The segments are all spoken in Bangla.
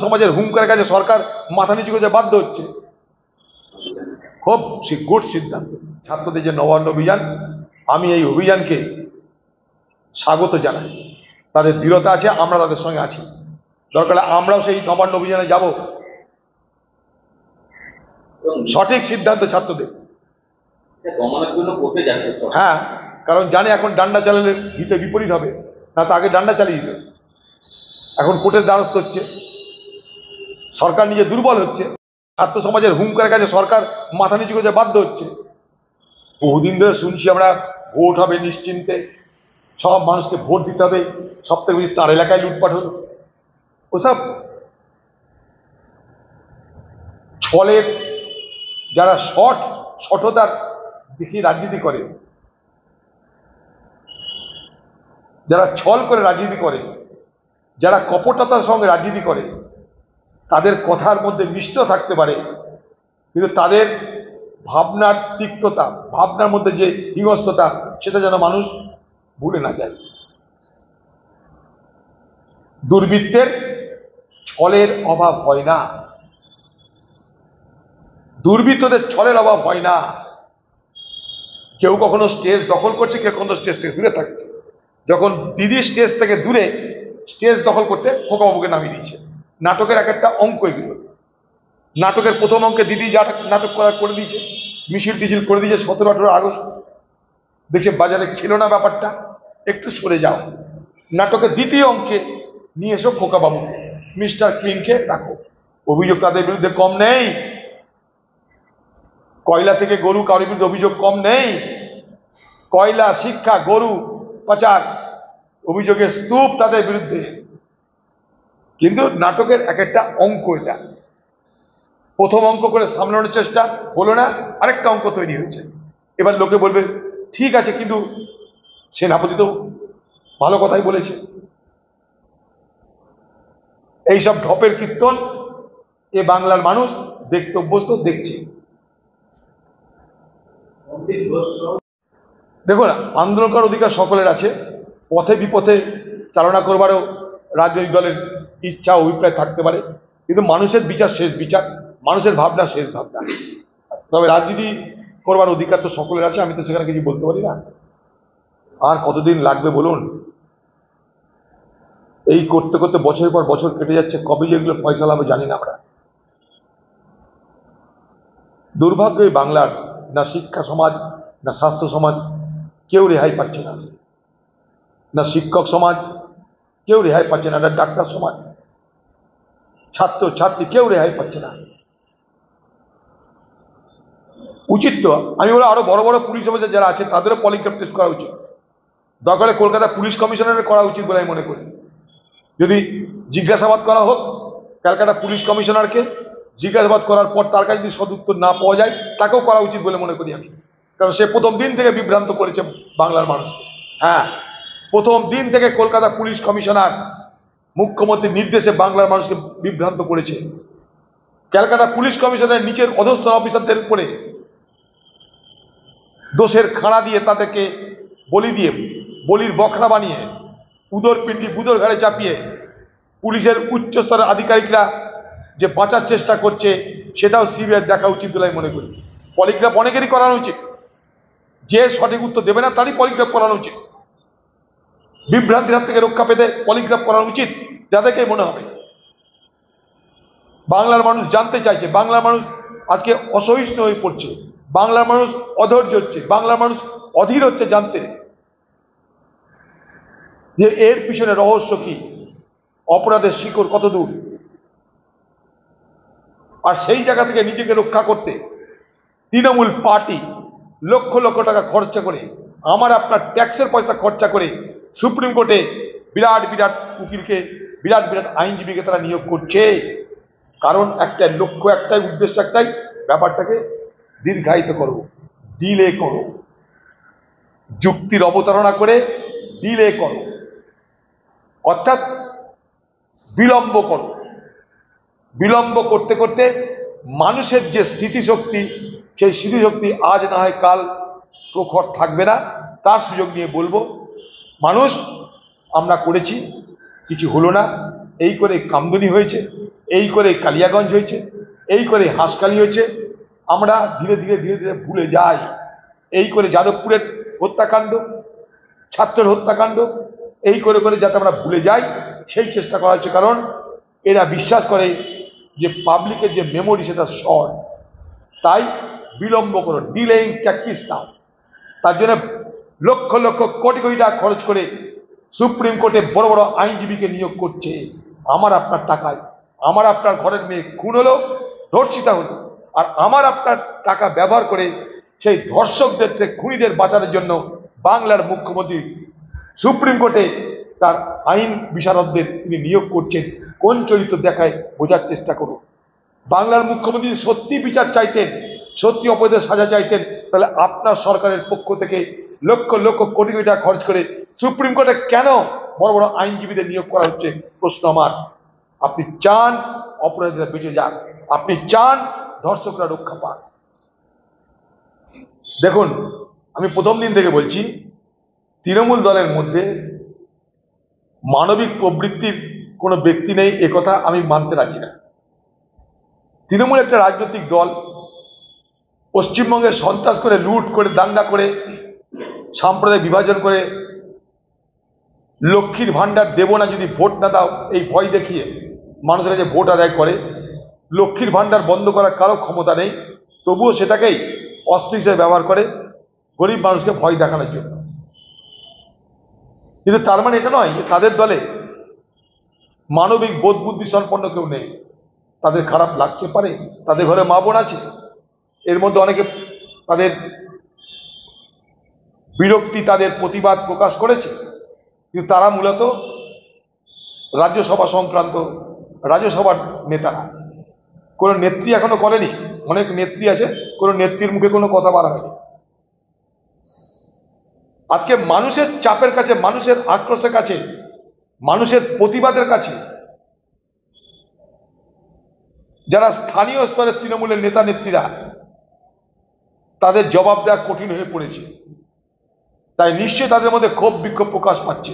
সমাজের হুঙ্কারের কাছে সরকার মাথা নিচু করতে বাধ্য হচ্ছে। খুব গুড সিদ্ধান্ত ছাত্রদের যে নবান্ন অভিযান, আমি এই অভিযানকে স্বাগত জানাই। তাদের দৃঢ়তা আছে, আমরা তাদের সঙ্গে আছি। দরকার আমরাও সেই নবান্ন অভিযানে যাব। সঠিক সিদ্ধান্ত ছাত্রদের। হ্যাঁ, কারণ জানে এখন ডান্ডা চালালে হিতে বিপরীত হবে, না তো আগে ডান্ডা চালিয়ে দিত। এখন কোর্টের দ্বারস্থ হচ্ছে, সরকার নিজে দুর্বল হচ্ছে, ছাত্র সমাজের হুঙ্কারের কাছে সরকার মাথা নিচু করতে বাধ্য হচ্ছে। বহুদিন ধরে শুনছি আমরা ভোট হবে নিশ্চিন্তে, সব মানুষকে ভোট দিতে হবে, সব থেকে বেশি তার এলাকায় লুটপাট হলো। ওসব ছলের যারা সঠতার দেখি রাজনীতি করে, যারা ছল করে রাজনীতি করে, যারা কপটতার সঙ্গে রাজনীতি করে, তাদের কথার মধ্যে মিশ্র থাকতে পারে, কিন্তু তাদের ভাবনার তিক্ততা, ভাবনার মধ্যে যে হিংস্রতা, সেটা যেন মানুষ ভুলে না যায়। দুর্বৃত্তের ছলের অভাব হয় না, দুর্বৃত্তদের ছলের অভাব হয় না। কেউ কখনো স্টেজ দখল করছে, কেউ কখনো স্টেজ থেকে দূরে থাকছে। যখন দিদি স্টেজ থেকে দূরে স্টেজ দখল করতে খোকাবাবুকে নামিয়ে দিয়েছে। নাটকের এক একটা অঙ্ক এগুলো। নাটকের প্রথম অঙ্কে দিদি যা নাটক করে দিয়েছে, মিছিল টিছিল করে দিয়েছে 17-18 আগস্ট। দেখছে বাজারে ছিল না ব্যাপারটা, একটু সরে যাও। নাটকের দ্বিতীয় অঙ্কে নিয়ে এসো খোকাবাবু, মিস্টার ক্লিনকে রাখো। অভিযোগ তাদের বিরুদ্ধে কম নেই, কয়লা থেকে গরু কারোর বিরুদ্ধে অভিযোগ কম নেই। কয়লা, শিক্ষা, গরু পাচার অভিযোগের স্তূপ তাদের বিরুদ্ধে। কিন্তু নাটকের এক একটা অঙ্ক এটা। প্রথম অঙ্ক করে সামলানোর চেষ্টা হলো না, আরেকটা অঙ্ক তৈরি হয়েছে। এবার লোকে বলবে ঠিক আছে, কিন্তু সেনাপতি তো ভালো কথাই বলেছে। এইসব ঢপের কীর্তন এ বাংলার মানুষ দেখতে অভ্যস্ত, দেখছে। দেখুন, আন্দোলন করার অধিকার সকলের আছে, পথে বিপথে চালনা করবারও রাজনৈতিক দলের ইচ্ছা অভিপ্রায় থাকতে পারে, কিন্তু মানুষের বিচার শেষ বিচার, মানুষের ভাবনা শেষ ভাবনা। তবে রাজনীতি করবার অধিকার তো সকলের আছে, আমি তো সেখানে কিছু বলতে পারি না। আর কতদিন লাগবে বলুন? এই করতে করতে বছরের পর বছর কেটে যাচ্ছে, কবে যেগুলো ফয়সালা হবে জানি না আমরা। দুর্ভাগ্য এই বাংলার, না শিক্ষা সমাজ, না স্বাস্থ্য সমাজ কেউ রেহাই পাচ্ছে না, না শিক্ষক সমাজ কেউ রেহাই পাচ্ছে না, না ডাক্তার সমাজ, ছাত্র ছাত্রী কেউ রেহাই পাচ্ছে না। উচিত তো, আমি বলি আরো বড় বড় পুলিশ অফিসার যারা আছে তাদেরও পলিগ্রাফ টেস্ট করা উচিত। দরকারে কলকাতা পুলিশ কমিশনারের করা উচিত বলে আমি মনে করি। যদি জিজ্ঞাসাবাদ করা হোক ক্যালকাটা পুলিশ কমিশনারকে, জিজ্ঞাসাবাদ করার পর তার কাছে যদি সদুত্তর না পাওয়া যায়, তাকেও করা উচিত বলে মনে করি আমি। কারণ সে প্রথম দিন থেকে বিভ্রান্ত করেছে বাংলার মানুষ। হ্যাঁ, প্রথম দিন থেকে কলকাতা পুলিশ কমিশনার মুখ্যমন্ত্রীর নির্দেশে বাংলার মানুষকে বিভ্রান্ত করেছে। ক্যালকাটা পুলিশ কমিশনারের নিচের অধস্থ অফিসারদের উপরে দোষের খাড়া দিয়ে, তাদেরকে বলি দিয়ে, বলির বখরা বানিয়ে, উদর পিণ্ডি বুদর ঘাড়ে চাপিয়ে পুলিশের উচ্চ স্তরের আধিকারিকরা যে বাঁচার চেষ্টা করছে, সেটাও সিবিআই দেখা উচিত বলে আমি মনে করি। পলিগ্রাফ অনেকেরই করানো উচিত, যে সঠিক উত্তর দেবে না তারই পলিগ্রাফ করানো উচিত। বিভ্রান্তির হাত থেকে রক্ষা পেতে পলিগ্রাফ করানো উচিত, যাদেরকে মনে হবে। বাংলার মানুষ জানতে চাইছে, বাংলার মানুষ আজকে অসহিষ্ণু হয়ে পড়ছে, বাংলার মানুষ অধৈর্য হচ্ছে, বাংলার মানুষ অধীর হচ্ছে জানতে যে এর পিছনে রহস্য কি, অপরাধের শিকড় কত দূর। আর সেই জায়গা থেকে নিজেকে রক্ষা করতে তৃণমূল পার্টি লক্ষ লক্ষ টাকা খরচা করে, আমার আপনার ট্যাক্সের পয়সা খরচা করে সুপ্রিম কোর্টে বিরাট বিরাট উকিলকে, বিরাট বিরাট আইনজীবীকে তারা নিয়োগ করছে। কারণ একটাই লক্ষ্য, একটাই উদ্দেশ্য, একটাই, ব্যাপারটাকে দীর্ঘায়িত করো, ডিলে করো, যুক্তির অবতারণা করে ডিলে করো, অর্থাৎ বিলম্ব করো। বিলম্ব করতে করতে মানুষের যে স্মৃতিশক্তি, সেই স্মৃতিশক্তি আজ না হয় কাল প্রখর থাকবে না। তার সুযোগ নিয়ে বলবো, মানুষ আমরা করেছি, কিছু হলো না, এই করে কামদুনি হয়েছে, এই করে কালিয়াগঞ্জ হয়েছে, এই করে হাঁসখালি হয়েছে। আমরা ধীরে ধীরে ধীরে ধীরে ভুলে যাই। এই করে যাদবপুরের হত্যাকাণ্ড, ছাত্রের হত্যাকাণ্ড, এই করে করে যাতে আমরা ভুলে যাই সেই চেষ্টা করা হচ্ছে। কারণ এরা বিশ্বাস করে যে পাবলিকের যে মেমোরি সেটা শর্ট, তাই বিলম্ব করো, ডিলেইং ট্যাকটিক্স নাও। তার জন্য লক্ষ লক্ষ কোটি কোটি টাকা খরচ করে সুপ্রিম কোর্টে বড় বড় আইনজীবীকে নিয়োগ করছে। আমার আপনার টাকায় আমার আপনার ঘরের মেয়ে খুন হলো, ধর্ষিতা হলো, আর আমার আপনার টাকা ব্যবহার করে সেই ধর্ষকদের থেকে খুনিদের বাঁচানোর জন্য বাংলার মুখ্যমন্ত্রী সুপ্রিম কোর্টে তার আইন বিশারদদের তিনি নিয়োগ করছেন। কোন চরিত্র দেখায় বোঝার চেষ্টা করুন। বাংলার মুখ্যমন্ত্রী সত্যি বিচার চাইতেন, সত্যি অপরাধের সাজা চাইতেন, তাহলে আপনার সরকারের পক্ষ থেকে লক্ষ লক্ষ কোটি কোটি টাকা খরচ করে সুপ্রিম কোর্টে কেন বড় বড় আইনজীবীদের নিয়োগ করা হচ্ছে? প্রশ্ন আমার। আপনি চান অপরাধীরা বেঁচে যাক, আপনি চান ধর্ষকরা রক্ষা পান। দেখুন, আমি প্রথম দিন থেকে বলছি, তৃণমূল দলের মধ্যে মানবিক প্রবৃত্তির কোনো ব্যক্তি নেই, একথা আমি মানতে রাজি না। তৃণমূল একটা রাজনৈতিক দল, পশ্চিমবঙ্গে সন্ত্রাস করে, লুট করে, দাঙ্গা করে, সাম্প্রদায়িক বিভাজন করে, লক্ষ্মীর ভাণ্ডার দেব না যদি ভোট না দাও এই ভয় দেখিয়ে মানুষের কাছে ভোট আদায় করে। লক্ষ্মীর ভাণ্ডার বন্ধ করার কারো ক্ষমতা নেই, তবুও সেটাকেই অস্ত্র হিসেবে ব্যবহার করে গরিব মানুষকে ভয় দেখানোর জন্য। কিন্তু তার মানে এটা নয় যে তাদের দলে মানবিক বোধ বুদ্ধি সম্পন্ন কেউ নেই। তাদের খারাপ লাগতে পারে, তাদের ঘরে মা বোন আছে, এর মধ্যে অনেকে তাদের বিরক্তি, তাদের প্রতিবাদ প্রকাশ করেছে, কিন্তু তারা মূলত রাজ্যসভা সংক্রান্ত রাজ্যসভার নেতারা। কোনো নেত্রী এখনো করেনি, অনেক নেত্রী আছে, কোনো নেত্রীর মুখে কোনো কথা বলা হয়নি। আজকে মানুষের চাপের কাছে, মানুষের আক্রোশের কাছে, মানুষের প্রতিবাদের কাছে যারা স্থানীয় স্তরের তৃণমূলের নেতা নেত্রীরা, তাদের জবাব দেওয়া কঠিন হয়ে পড়েছে। তাই নিশ্চয়ই তাদের মধ্যে ক্ষোভ বিক্ষোভ প্রকাশ পাচ্ছে।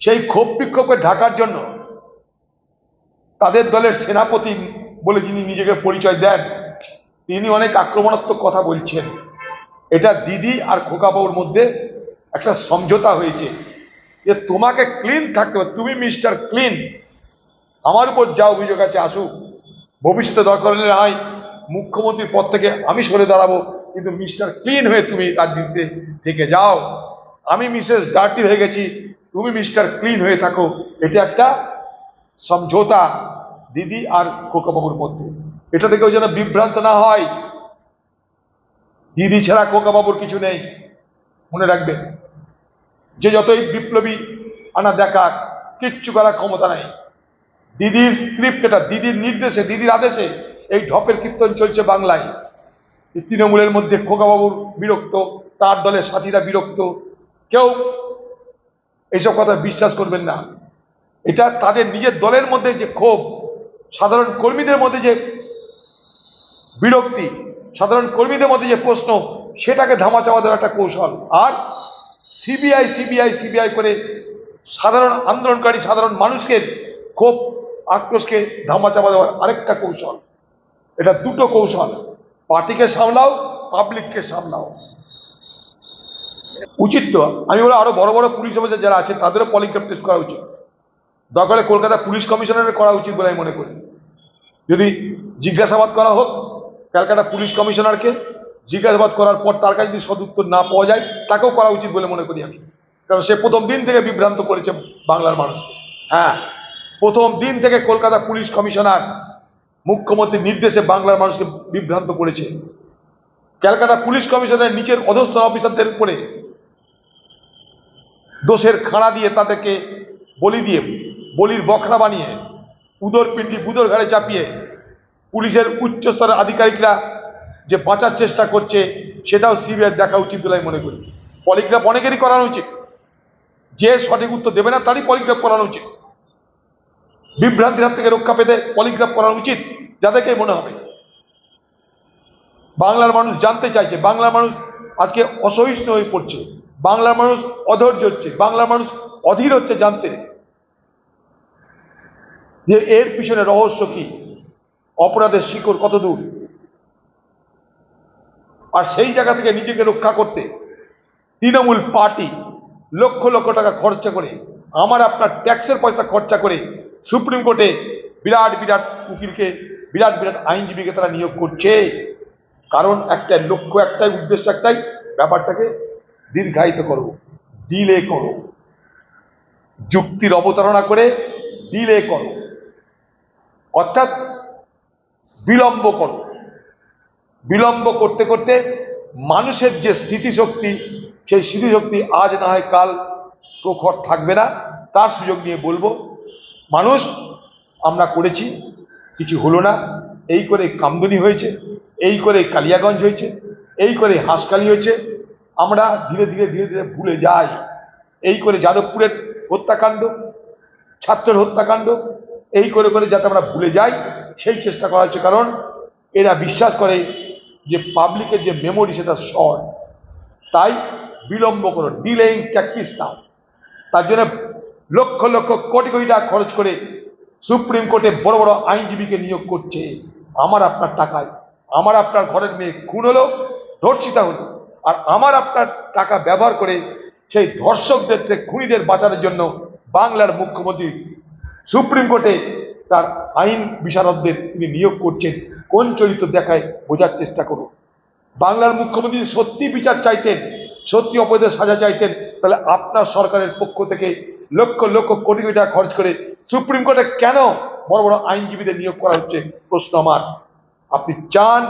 সেই ক্ষোভ বিক্ষোভকে ঢাকার জন্য তাদের দলের সেনাপতি বলে যিনি নিজেকে পরিচয় দেন, তিনি অনেক আক্রমণাত্মক কথা বলছেন। এটা দিদি আর খোকাবাবুর মধ্যে একটা সমঝোতা হয়েছে যে তোমাকে ক্লিন থাকতে হবে, তুমি মিস্টার ক্লিন, আমার উপর যা অভিযোগ আছে আসুক, ভবিষ্যতে দরকার হলে আয় মুখ্যমন্ত্রীর পদ থেকে আমি সরে দাঁড়াবো, কিন্তু মিস্টার ক্লিন হয়ে তুমি রাজনীতিতে থেকে যাও। আমি মিসেস ডার্টি হয়ে গেছি, তুমি মিস্টার ক্লিন হয়ে থাকো। এটা একটা সমঝোতা দিদি আর খোকাবাবুর মধ্যে। এটা থেকেও যেন বিভ্রান্ত না হয়। দিদি ছাড়া খোকাবাবুর কিছু নেই, মনে রাখবেন। যে যতই বিপ্লবী আনা দেখাক, কিচ্ছু করার ক্ষমতা নেই। দিদির স্ক্রিপ্ট এটা, দিদির নির্দেশে, দিদির আদেশে এই ঢপের কীর্তন চলছে বাংলায়। তৃণমূলের মধ্যে খোকাবাবুর বিরক্ত, তার দলের সাথীরা বিরক্ত, কেউ এইসব কথা বিশ্বাস করবেন না। এটা তাদের নিজের দলের মধ্যে যে ক্ষোভ, সাধারণ কর্মীদের মধ্যে যে বিরক্তি, সাধারণ কর্মীদের মধ্যে যে প্রশ্ন, সেটাকে ধামাচাপা দেওয়ার একটা কৌশল। আর সিবিআই সিবিআই সিবিআই করে সাধারণ আন্দোলনকারী সাধারণ মানুষের ক্ষোভ আক্রোশকে ধামাচাপা দেওয়ার আরেকটা কৌশল। এটা দুটো কৌশল, পার্টিকে সামলাও, পাবলিককে সামলাও। উচিত তো, আমি বলে আরো বড় বড় পুলিশ অফিসার যারা আছে তাদেরও পলিগ্রাফ টেস্ট করা উচিত। দরকারে কলকাতা পুলিশ কমিশনারের করা উচিত বলে আমি মনে করি। যদি জিজ্ঞাসাবাদ করা হোক ক্যালকাটা পুলিশ কমিশনারকে, জিজ্ঞাসাবাদ করার পর তার কাছে যদি সদুত্তর না পাওয়া যায়, তাকেও করা উচিত বলে মনে করি আমি। কারণ সে প্রথম দিন থেকে বিভ্রান্ত করেছে বাংলার মানুষ। হ্যাঁ, প্রথম দিন থেকে কলকাতা পুলিশ কমিশনার মুখ্যমন্ত্রীর নির্দেশে বাংলার মানুষকে বিভ্রান্ত করেছে। ক্যালকাটা পুলিশ কমিশনারের নিচের অধস্থ অফিসারদের উপরে দোষের খাড়া দিয়ে, তাদেরকে বলি দিয়ে, বলির বখরা বানিয়ে, উদর পিণ্ডি বুদর ঘাড়ে চাপিয়ে পুলিশের উচ্চ স্তরের আধিকারিকরা যে বাঁচার চেষ্টা করছে, সেটাও সিবিআই দেখা উচিত বলে আমি মনে করি। পলিগ্রাফ অনেকেরই করানো উচিত, যে সঠিক উত্তর দেবে না তারই পলিগ্রাফ করানো উচিত। বিভ্রান্তির হাত থেকে রক্ষা পেতে পলিগ্রাফ করানো উচিত, যাদেরকে মনে হবে। বাংলার মানুষ জানতে চাইছে, বাংলার মানুষ আজকে অসহিষ্ণু হয়ে পড়ছে, বাংলার মানুষ অধৈর্য হচ্ছে, বাংলার মানুষ অধীর হচ্ছে জানতে যে এর পিছনে রহস্য কি, অপরাধের শিকড় কত দূর, আর সেই জায়গা থেকে নিজেকে রক্ষা করতে তৃণমূল পার্টি লক্ষ লক্ষ টাকা খরচা করে, আমার আপনার ট্যাক্সের পয়সা খরচা করে সুপ্রিম কোর্টে বিরাট বিরাট উকিলকে, বিরাট বিরাট আইনজীবীকে তারা নিয়োগ করছে। কারণ একটাই লক্ষ্য, একটাই উদ্দেশ্য, একটাই, ব্যাপারটাকে দীর্ঘায়িত করো, ডিলে করো, যুক্তির অবতারণা করে ডিলে করো, অর্থাৎ বিলম্ব করো। বিলম্ব করতে করতে মানুষের যে স্মৃতিশক্তি, সেই স্মৃতিশক্তি আজ না হয় কাল প্রখর থাকবে না। তার সুযোগ নিয়ে বলবো, মানুষ আমরা করেছি, কিছু হলো না, এই করে কামদুনি হয়েছে, এই করে কালিয়াগঞ্জ হয়েছে, এই করে হাঁসখালি হয়েছে, আমরা ধীরে ধীরে ধীরে ধীরে ভুলে যাই। এই করে যাদবপুরের হত্যাকাণ্ড, ছাত্রের হত্যাকাণ্ড, এই করে করে যাতে আমরা ভুলে যাই সেই চেষ্টা করা হচ্ছে। কারণ এরা বিশ্বাস করে যে পাবলিকের যে মেমোরি সেটা শর্ট, তাই বিলম্ব করো, ডিলেইং ট্যাকটিক্স নাও। তার জন্য লক্ষ লক্ষ কোটি কোটি টাকা খরচ করে সুপ্রিম কোর্টে বড় বড় আইনজীবীকে নিয়োগ করছে আমার আপনার টাকায়। আমার আপনার ঘরের মেয়ে খুন হলো, ধর্ষিতা হলো, আর আমার আপনার টাকা ব্যবহার করে সেই ধর্ষকদের থেকে খুনিদের বাঁচানোর জন্য বাংলার মুখ্যমন্ত্রী সুপ্রিম কোর্টে তার আইন বিশারদদের তিনি নিয়োগ করছেন। কোন চরিত্র দেখায় বোঝার চেষ্টা করুন। বাংলার মুখ্যমন্ত্রী সত্যি বিচার চাইতেন, সত্যি অপরাধের সাজা চাইতেন, তাহলে আপনার সরকারের পক্ষ থেকে লক্ষ লক্ষ কোটি কোটি টাকা খরচ করে সুপ্রিম কোর্টে কেন বড় বড় আইনজীবীদের নিয়োগ করা হচ্ছে? প্রশ্ন আমার। আপনি চান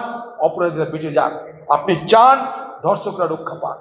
অপরাধীরা বেঁচে যাক, আপনি চান ধর্ষকরা রক্ষা পাক।